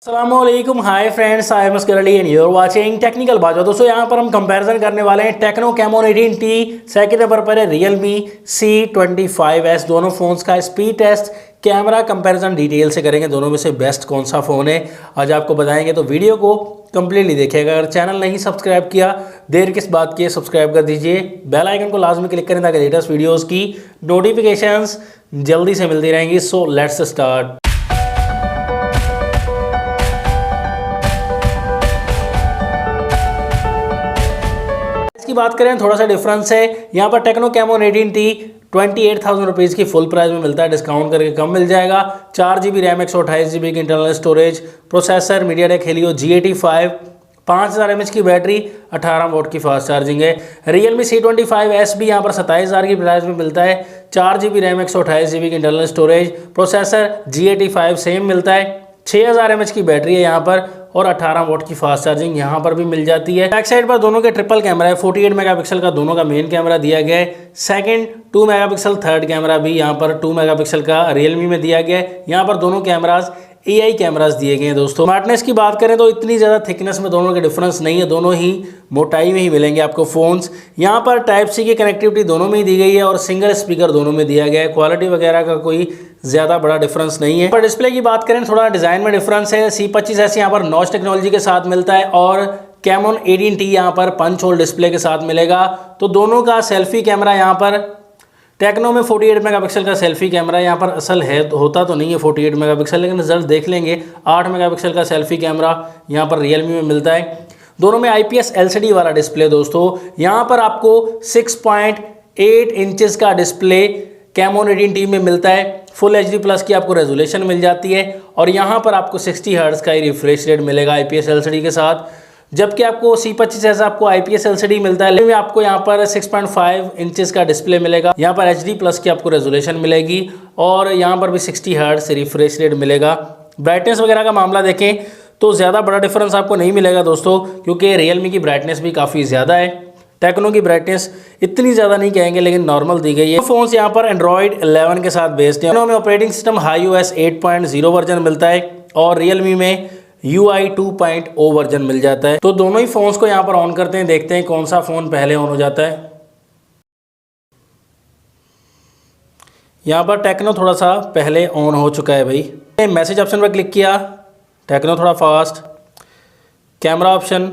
अस्सलामुअलैकुम, hi friends, I am Askar Ali and you are watching technical बाजो। दोस्तों यहाँ पर हम कंपैरिजन करने वाले हैं techno Camon 18T, second number पर है रियलमी C25s। दोनों फोन्स का speed test, camera comparison detail से करेंगे। दोनों में से बेस्ट कौन सा फ़ोन है आज आपको बताएंगे, तो वीडियो को कंप्लीटली देखिएगा। अगर चैनल नहीं सब्सक्राइब किया, देर किस बात की है, सब्सक्राइब कर दीजिए। बेल आइकन को लाजमी क्लिक करें ताकि लेटेस्ट वीडियोज़ की नोटिफिकेशंस जल्दी से मिलती रहेंगी। So let's start. की बात करें, थोड़ा सा डिफरेंस है। यहाँ पर टेक्नो कैमोन 18T 28,000 रुपीज़ की फुल प्राइस में मिलता है, डिस्काउंट करके कम मिल जाएगा। 4GB रैम, 128GB की internal storage, processor MediaTek Helio G85, 5000 mAh की बैटरी, 18 वोट की फास्ट चार्जिंग है। रियलमी C25s भी यहाँ पर 27,000 की प्राइस में मिलता है। 4GB रैम, 128GB की internal storage, processor G85 same मिलता है। 6000 mAh की बैटरी है यहाँ पर और 18 वोट की फास्ट चार्जिंग यहाँ पर भी मिल जाती है। बैक साइड पर दोनों के ट्रिपल कैमरा है, 48 मेगापिक्सल का दोनों का मेन कैमरा दिया गया है। सेकंड 2 मेगापिक्सल, थर्ड कैमरा भी यहाँ पर 2 मेगापिक्सल का रियलमी में दिया गया है। यहाँ पर दोनों कैमराज AI कैमराज दिए गए हैं। दोस्तों स्मार्टनेस की बात करें तो इतनी ज़्यादा थिकनेस में दोनों के डिफरेंस नहीं है, दोनों ही मोटाई में ही मिलेंगे आपको फ़ोन्स। यहाँ पर टाइप सी की कनेक्टिविटी दोनों में ही दी गई है और सिंगल स्पीकर दोनों में दिया गया है। क्वालिटी वगैरह का कोई ज़्यादा बड़ा डिफरेंस नहीं है। पर डिस्प्ले की बात करें, थोड़ा डिज़ाइन में डिफरेंस है। C25s यहाँ पर नॉच टेक्नोलॉजी के साथ मिलता है और कैमोन 18T यहाँ पर पंच होल डिस्प्ले के साथ मिलेगा। तो दोनों का सेल्फी कैमरा यहाँ पर टेक्नो में 48 मेगापिक्सल का सेल्फी कैमरा यहाँ पर असल है, तो होता तो नहीं है 48 मेगापिक्सल, लेकिन रिजल्ट देख लेंगे। 8 मेगापिक्सल का सेल्फी कैमरा यहाँ पर रियलमी में मिलता है। दोनों में IPS LCD वाला डिस्प्ले। दोस्तों यहाँ पर आपको 6.8 इंचेस का डिस्प्ले कैमोन 18T में मिलता है। फुल HD प्लस की आपको रेजोल्यूशन मिल जाती है और यहाँ पर आपको 60 हर्ट्ज का ही रिफ्रेश रेट मिलेगा IPS LCD के साथ। जबकि आपको C25s आपको IPS LCD मिलता है, लेकिन आपको यहाँ पर 6.5 इंचेस का डिस्प्ले मिलेगा। यहाँ पर HD प्लस की आपको रेजोल्यूशन मिलेगी और यहाँ पर भी 60 हर्ट्ज रिफ्रेश रेट मिलेगा। ब्राइटनेस वगैरह का मामला देखें तो ज़्यादा बड़ा डिफरेंस आपको नहीं मिलेगा दोस्तों, क्योंकि रियलमी की ब्राइटनेस भी काफ़ी ज़्यादा है। टेक्नो की ब्राइटनेस इतनी ज़्यादा नहीं कहेंगे, लेकिन नॉर्मल दी गई है। फोन्स यहाँ पर एंड्रॉइड 11 के साथ बेस्ड है। में ऑपरेटिंग सिस्टम iOS 8.0 वर्जन मिलता है और रियलमी में UI 2.0 वर्जन मिल जाता है। तो दोनों ही फोन्स को यहाँ पर ऑन करते हैं, देखते हैं कौन सा फ़ोन पहले ऑन हो जाता है। यहाँ पर टेक्नो थोड़ा सा पहले ऑन हो चुका है भाई। मैसेज ऑप्शन पर क्लिक किया, टेक्नो थोड़ा फास्ट। कैमरा ऑप्शन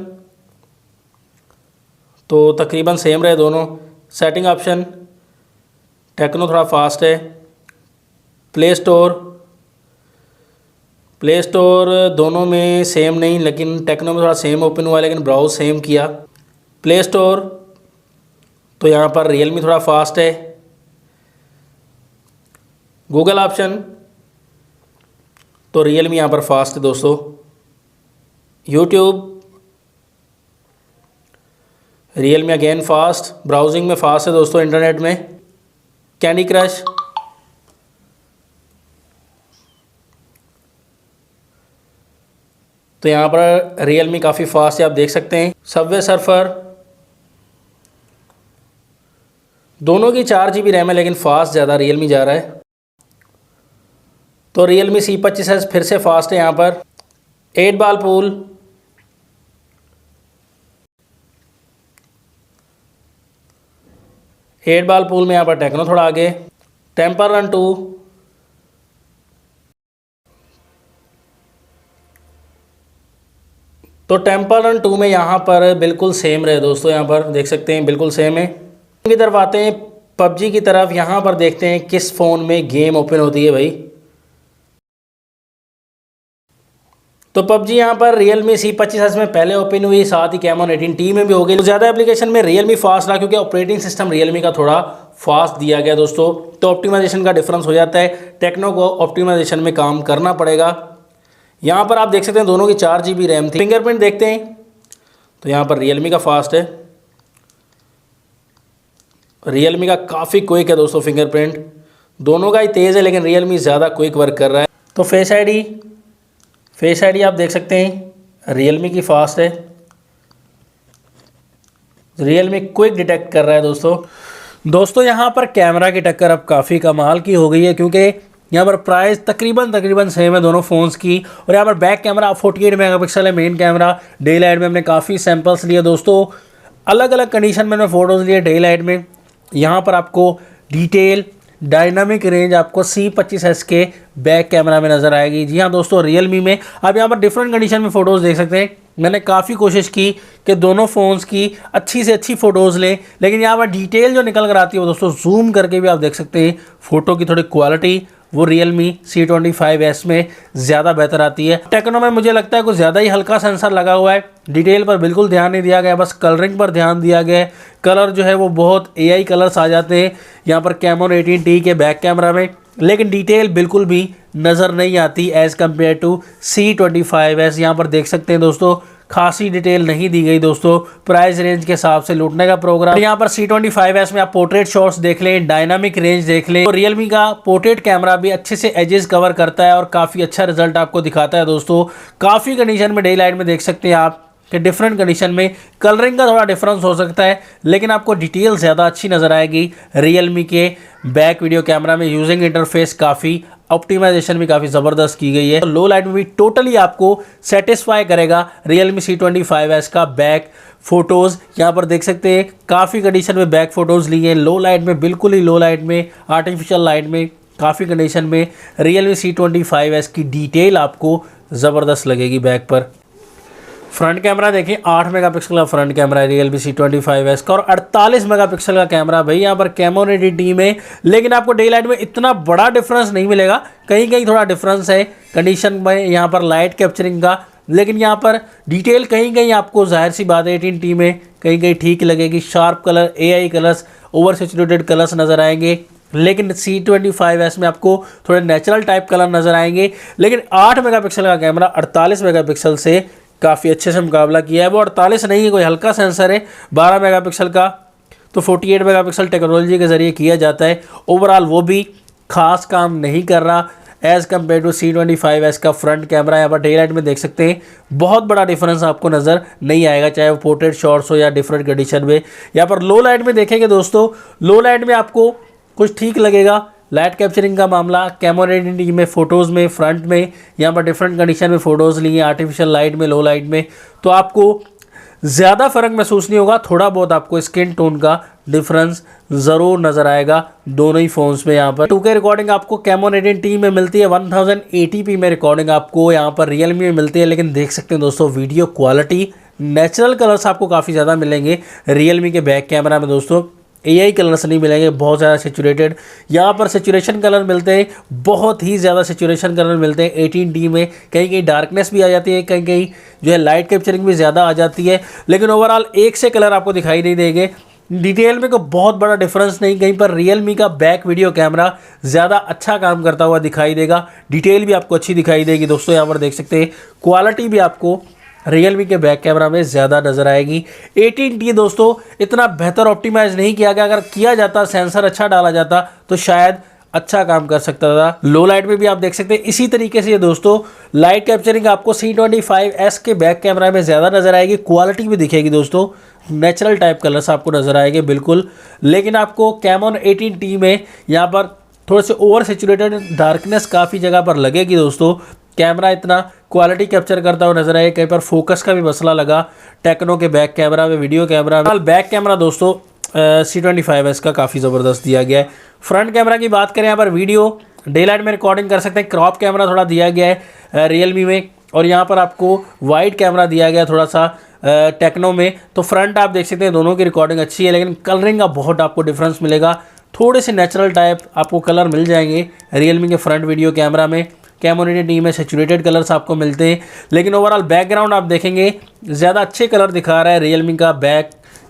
तो तकरीबन सेम रहे दोनों। सेटिंग ऑप्शन टेक्नो थोड़ा फास्ट है। प्ले स्टोर दोनों में सेम नहीं, लेकिन टेक्नो में थोड़ा सेम ओपन हुआ, लेकिन ब्राउज सेम किया। प्ले स्टोर तो यहाँ पर रियलमी थोड़ा फास्ट है। गूगल ऑप्शन तो रियलमी यहाँ पर फास्ट है दोस्तों। YouTube Realme again fast. Browsing में फास्ट है दोस्तों, इंटरनेट में। कैंडी क्रश तो यहाँ पर रियलमी काफ़ी फास्ट है, आप देख सकते हैं। सबवे सर्फर दोनों की 4GB रैम है, लेकिन फास्ट ज़्यादा रियलमी जा रहा है। तो रियलमी C25s फिर से फास्ट है यहाँ पर। 8 बॉल पूल में यहाँ पर टेक्नो थोड़ा आगे। टेम्पल रन 2 तो टेम्पल रन 2 में यहाँ पर बिल्कुल सेम रहे दोस्तों, यहाँ पर देख सकते हैं बिल्कुल सेम है। की तरफ आते हैं, PUBG की तरफ। यहाँ पर देखते हैं किस फ़ोन में गेम ओपन होती है भाई। तो PUBG यहाँ पर रियलमी C25s में पहले ओपन हुई, साथ ही कैमोन 18T में भी हो गई। तो ज़्यादा एप्लीकेशन में रियलमी फास्ट रहा, क्योंकि ऑपरेटिंग सिस्टम रियलमी का थोड़ा फास्ट दिया गया दोस्तों। तो ऑप्टिमाइजेशन का डिफरेंस हो जाता है, टेक्नो को ऑप्टिमाइजेशन में काम करना पड़ेगा। यहाँ पर आप देख सकते हैं दोनों की 4GB रैम थी। फिंगरप्रिंट देखते हैं तो यहाँ पर रियलमी का फास्ट है। रियलमी का काफ़ी क्विक है दोस्तों फिंगरप्रिंट। दोनों का ही तेज़ है, लेकिन रियलमी ज़्यादा क्विक वर्क कर रहा है। तो फेस आईडी आप देख सकते हैं रियलमी की फास्ट है। रियलमी क्विक डिटेक्ट कर रहा है दोस्तों। यहाँ पर कैमरा की टक्कर अब काफ़ी कमाल की हो गई है, क्योंकि यहाँ पर प्राइस तकरीबन सेम है दोनों फ़ोन्स की। और यहाँ पर बैक कैमरा 48 मेगापिक्सल है मेन कैमरा। डे लाइट में हमने काफ़ी सैम्पल्स लिए दोस्तों, अलग अलग कंडीशन में फ़ोटोज़ लिए डे लाइट में। यहाँ पर आपको डिटेल डायनामिक रेंज आपको C25s के बैक कैमरा में नज़र आएगी। जी हाँ दोस्तों, रियलमी में आप यहाँ पर डिफरेंट कंडीशन में फ़ोटोज़ देख सकते हैं। मैंने काफ़ी कोशिश की कि दोनों फ़ोन्स की अच्छी से अच्छी फ़ोटोज़ लें, लेकिन यहाँ पर डिटेल जो निकल कर आती है वो दोस्तों जूम करके भी आप देख सकते हैं फ़ोटो की थोड़ी क्वालिटी वो Realme C25s में ज़्यादा बेहतर आती है। टेक्नो में मुझे लगता है कुछ ज़्यादा ही हल्का सेंसर लगा हुआ है, डिटेल पर बिल्कुल ध्यान नहीं दिया गया, बस कलरिंग पर ध्यान दिया गया है। कलर जो है वो बहुत AI कलर्स आ जाते हैं यहाँ पर कैमोन 18T के बैक कैमरा में, लेकिन डिटेल बिल्कुल भी नज़र नहीं आती एज़ कम्पेयर टू C25s। यहाँ पर देख सकते हैं दोस्तों खासी डिटेल नहीं दी गई दोस्तों, प्राइस रेंज के हिसाब से लूटने का प्रोग्राम। यहाँ पर C25s में आप पोर्ट्रेट शॉट्स देख लें, डायनामिक रेंज देख लें। तो रियलमी का पोर्ट्रेट कैमरा भी अच्छे से एजेस कवर करता है और काफ़ी अच्छा रिजल्ट आपको दिखाता है दोस्तों। काफ़ी कंडीशन में डे लाइट में देख सकते हैं आप कि डिफरेंट कंडीशन में कलरिंग का थोड़ा डिफरेंस हो सकता है, लेकिन आपको डिटेल ज़्यादा अच्छी नज़र आएगी रियलमी के बैक वीडियो कैमरा में। यूजिंग इंटरफेस काफ़ी, ऑप्टिमाइजेशन भी काफ़ी ज़बरदस्त की गई है। तो लो लाइट में भी टोटली आपको सेटिस्फाई करेगा Realme C25s का बैक फ़ोटोज़। यहाँ पर देख सकते हैं काफ़ी कंडीशन में बैक फ़ोटोज़ ली हैं, लो लाइट में, बिल्कुल ही लो लाइट में, आर्टिफिशियल लाइट में, काफ़ी कंडीशन में Realme C25s की डिटेल आपको ज़बरदस्त लगेगी बैक पर। फ्रंट कैमरा देखिए 8 मेगापिक्सल का फ्रंट कैमरा है Realme C25s का, और 48 मेगापिक्सल का कैमरा भाई यहाँ पर कैमोन 18T में। लेकिन आपको डे लाइट में इतना बड़ा डिफरेंस नहीं मिलेगा, कहीं कहीं थोड़ा डिफरेंस है कंडीशन में यहाँ पर लाइट कैप्चरिंग का, लेकिन यहाँ पर डिटेल कहीं कहीं आपको जाहिर सी बात है 18T में कहीं कहीं ठीक लगेगी। Sharp colour, AI colours, over saturated colours नज़र आएंगे, लेकिन C25s में आपको थोड़े नेचुरल टाइप कलर नज़र आएंगे। लेकिन 8 मेगापिक्सल का कैमरा 48 मेगापिक्सल से काफ़ी अच्छे से मुकाबला किया है। वो 48 नहीं है, कोई हल्का सेंसर है 12 मेगापिक्सल का, तो 48 मेगापिक्सल टेक्नोलॉजी के ज़रिए किया जाता है। ओवरऑल वो भी खास काम नहीं कर रहा एज़ कम्पेयर टू C25s का फ्रंट कैमरा। यहाँ पर डे लाइट में देख सकते हैं बहुत बड़ा डिफरेंस आपको नज़र नहीं आएगा, चाहे वो पोर्ट्रेट शॉट्स हो या डिफरेंट कंडीशन में। यहाँ पर लो लाइट में देखेंगे दोस्तों, लो लाइट में आपको कुछ ठीक लगेगा। लाइट कैप्चरिंग का मामला कैमोन 18T में फ़ोटोज़ में फ्रंट में यहाँ पर डिफरेंट कंडीशन में फ़ोटोज़ लिए, आर्टिफिशियल लाइट में, लो लाइट में, तो आपको ज़्यादा फ़र्क महसूस नहीं होगा। थोड़ा बहुत आपको स्किन टोन का डिफरेंस ज़रूर नज़र आएगा दोनों ही फ़ोन्स में। यहाँ पर 2K रिकॉर्डिंग आपको कैमोन 18T में मिलती है, 1080p में रिकॉर्डिंग आपको यहाँ पर Realme में मिलती है। लेकिन देख सकते हैं दोस्तों वीडियो क्वालिटी, नेचुरल कलर्स आपको काफ़ी ज़्यादा मिलेंगे Realme के बैक कैमरा में दोस्तों। AI कलर्स नहीं मिलेंगे बहुत ज़्यादा सेचुरेटेड, यहाँ पर सेचुरेशन कलर मिलते हैं, बहुत ही ज़्यादा सेचुरेशन कलर मिलते हैं 18T में। कहीं कहीं डार्कनेस भी आ जाती है, कहीं कहीं जो है लाइट कैप्चरिंग भी ज़्यादा आ जाती है, लेकिन ओवरऑल एक से कलर आपको दिखाई नहीं देंगे। डिटेल में कोई बहुत बड़ा डिफरेंस नहीं, कहीं पर Realme का बैक वीडियो कैमरा ज़्यादा अच्छा काम करता हुआ दिखाई देगा, डिटेल भी आपको अच्छी दिखाई देगी दोस्तों। यहाँ पर देख सकते हैं क्वालिटी भी आपको Realme के बैक कैमरा में ज़्यादा नज़र आएगी। 18T दोस्तों इतना बेहतर ऑप्टिमाइज़ नहीं किया गया, अगर किया जाता, सेंसर अच्छा डाला जाता तो शायद अच्छा काम कर सकता था। लो लाइट में भी आप देख सकते हैं इसी तरीके से ये दोस्तों लाइट कैप्चरिंग आपको C25s के बैक कैमरा में ज़्यादा नज़र आएगी, क्वालिटी भी दिखेगी दोस्तों, नेचुरल टाइप कलर्स आपको नज़र आएंगे बिल्कुल। लेकिन आपको कैमोन 18T में यहाँ पर थोड़े से ओवर सेचुरेटेड डार्कनेस काफ़ी जगह पर लगेगी दोस्तों। कैमरा इतना क्वालिटी कैप्चर करता हुआ नजर आए, कहीं पर फोकस का भी मसला लगा टेक्नो के बैक कैमरा में, वीडियो कैमरा में। बैक कैमरा दोस्तों C25s का काफ़ी ज़बरदस्त दिया गया है। फ्रंट कैमरा की बात करें, यहाँ पर वीडियो डे लाइट में रिकॉर्डिंग कर सकते हैं, क्रॉप कैमरा थोड़ा दिया गया है Realme में, और यहाँ पर आपको वाइड कैमरा दिया गया थोड़ा सा टेक्नो में। तो फ्रंट आप देख सकते हैं दोनों की रिकॉर्डिंग अच्छी है, लेकिन कलरिंग का बहुत आपको डिफरेंस मिलेगा, थोड़े से नेचुरल टाइप आपको कलर मिल जाएंगे Realme के फ्रंट वीडियो कैमरा में। कैमोन 18T में सेचुरेटेड कलर्स आपको मिलते हैं, लेकिन ओवरऑल बैकग्राउंड आप देखेंगे ज़्यादा अच्छे कलर दिखा रहा है Realme का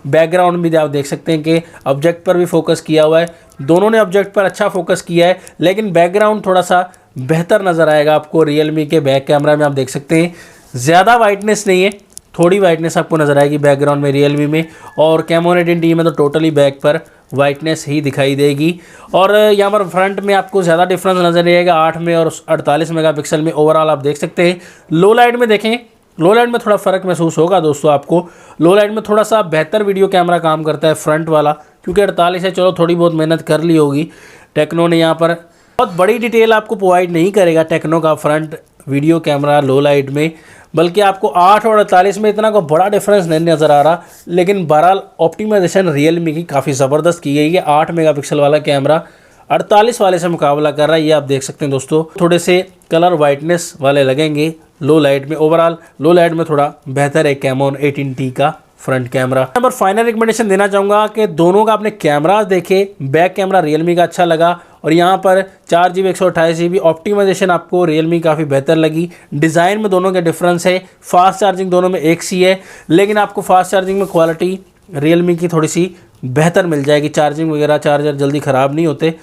बैकग्राउंड भी आप देख सकते हैं कि ऑब्जेक्ट पर भी फोकस किया हुआ है, दोनों ने ऑब्जेक्ट पर अच्छा फोकस किया है, लेकिन बैकग्राउंड थोड़ा सा बेहतर नज़र आएगा आपको Realme के बैक कैमरा में। आप देख सकते हैं ज़्यादा वाइटनेस नहीं है, थोड़ी वाइटनेस आपको नज़र आएगी बैकग्राउंड में Realme में, और कैमोन 18T में तो टोटली बैक पर वाइटनेस ही दिखाई देगी। और यहाँ पर फ्रंट में आपको ज़्यादा डिफरेंस नज़र नहीं आएगा 8 में और 48 मेगापिक्सल में। ओवरऑल आप देख सकते हैं लो लाइट में देखें, लो लाइट में थोड़ा फ़र्क महसूस होगा दोस्तों आपको। लो लाइट में थोड़ा सा बेहतर वीडियो कैमरा काम करता है फ्रंट वाला, क्योंकि 48 है, चलो थोड़ी बहुत मेहनत कर ली होगी टेक्नो ने यहाँ पर बहुत बड़ी डिटेल आपको प्रोवाइड नहीं करेगा टेक्नो का फ्रंट वीडियो कैमरा लो लाइट में, बल्कि आपको 8 और 48 में इतना कोई बड़ा डिफरेंस नहीं नज़र आ रहा। लेकिन बहरहाल ऑप्टिमाइजेशन रियलमी की काफ़ी ज़बरदस्त की गई है। 8 मेगापिक्सल वाला कैमरा 48 वाले से मुकाबला कर रहा है, ये आप देख सकते हैं दोस्तों। थोड़े से कलर वाइटनेस वाले लगेंगे लो लाइट में। ओवरऑल लो लाइट में थोड़ा बेहतर है कैमोन 18T का फ्रंट कैमरा। यहाँ पर फाइनल रिकमेंडेशन देना चाहूँगा कि दोनों का अपने कैमरास देखे। बैक कैमरा रियलमी का अच्छा लगा और यहाँ पर 4GB 128GB ऑप्टिमाइजेशन आपको रियलमी काफ़ी बेहतर लगी। डिज़ाइन में दोनों के डिफरेंस है। फास्ट चार्जिंग दोनों में एक सी है, लेकिन आपको फास्ट चार्जिंग में क्वालिटी रियलमी की थोड़ी सी बेहतर मिल जाएगी। चार्जिंग वगैरह चार्जर जल्दी ख़राब नहीं होते।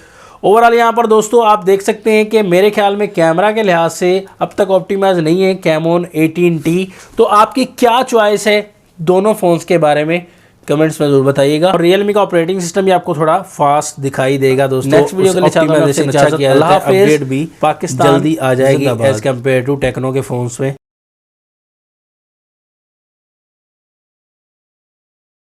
ओवरऑल यहाँ पर दोस्तों आप देख सकते हैं कि मेरे ख्याल में कैमरा के लिहाज से अब तक ऑप्टिमाइज नहीं है कैमोन 18T। तो आपकी क्या चॉइस है दोनों फ़ोन्स के बारे में कमेंट्स में जरूर बताइएगा। और रियलमी का ऑपरेटिंग सिस्टम भी आपको थोड़ा फास्ट दिखाई देगा दोस्तों। नेक्स्ट वीडियो के लिए अच्छा किया, अपडेट भी पाकिस्तान जल्दी आ जाएगी एज कम्पेयर टू टेक्नो के फ़ोन्स में।